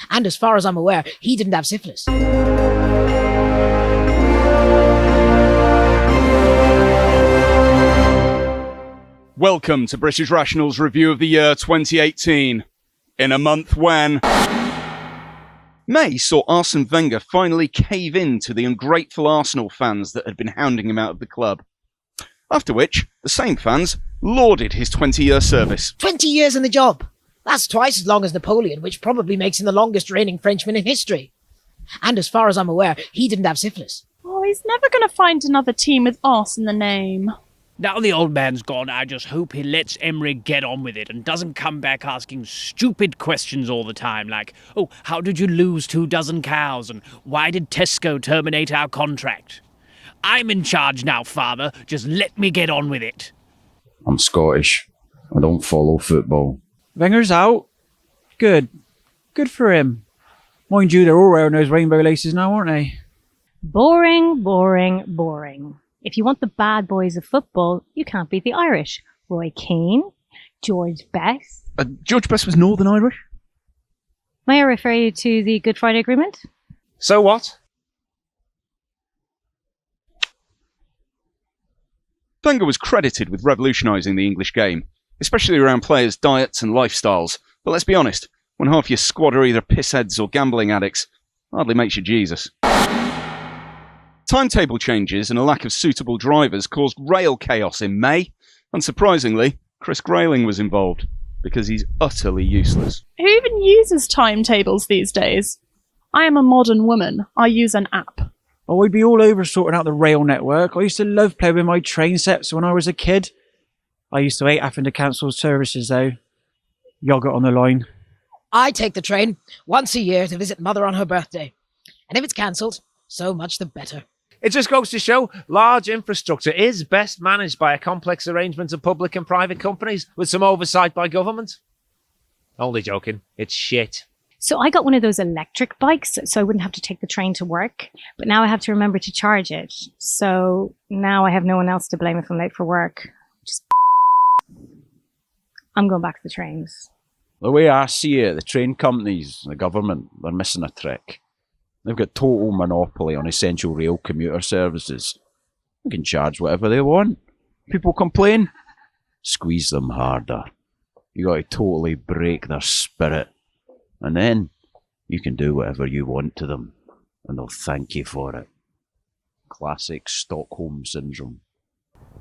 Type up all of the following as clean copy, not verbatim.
And as far as I'm aware, he didn't have syphilis. Welcome to British Rational's review of the year 2018. In a month when May saw Arsene Wenger finally cave in to the ungrateful Arsenal fans that had been hounding him out of the club. After which, the same fans lauded his 20-year service. 20 years in the job. That's twice as long as Napoleon, which probably makes him the longest reigning Frenchman in history. And as far as I'm aware, he didn't have syphilis. Oh, he's never going to find another team with Ars in the name. Now the old man's gone, I just hope he lets Emery get on with it and doesn't come back asking stupid questions all the time, like, oh, how did you lose 24 cows, and why did Tesco terminate our contract? I'm in charge now, father. Just let me get on with it. I'm Scottish. I don't follow football. Wenger's out. Good. Good for him. Mind you, they're all wearing those rainbow laces now, aren't they? Boring, boring, boring. If you want the bad boys of football, you can't beat the Irish. Roy Keane, George Best. George Best was Northern Irish? May I refer you to the Good Friday Agreement? So what? Wenger was credited with revolutionising the English game, especially around players' diets and lifestyles. But let's be honest, when half your squad are either pissheads or gambling addicts, hardly makes you Jesus. Timetable changes and a lack of suitable drivers caused rail chaos in May. Unsurprisingly, Chris Grayling was involved, because he's utterly useless. Who even uses timetables these days? I am a modern woman. I use an app. Oh, I'd be all over sorting out the rail network. I used to love playing with my train sets when I was a kid. I used to hate having to cancel services, though. Yogurt on the line. I take the train once a year to visit Mother on her birthday. And if it's cancelled, so much the better. It just goes to show large infrastructure is best managed by a complex arrangement of public and private companies with some oversight by government. Only joking. It's shit. So I got one of those electric bikes, so I wouldn't have to take the train to work. But now I have to remember to charge it. So now I have no one else to blame if I'm late for work. I'm going back to the trains. The way I see it, the train companies, the government, they're missing a trick. They've got total monopoly on essential rail commuter services. They can charge whatever they want. People complain. Squeeze them harder. You got to totally break their spirit. And then you can do whatever you want to them. And they'll thank you for it. Classic Stockholm Syndrome.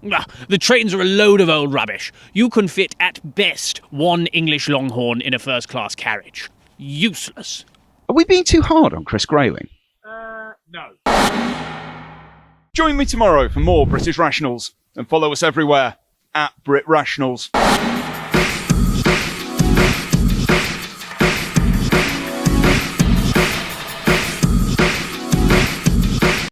The trains are a load of old rubbish. You can fit, at best, one English Longhorn in a first-class carriage. Useless. Are we being too hard on Chris Grayling? No. Join me tomorrow for more British Rationals, and follow us everywhere at Brit Rationals.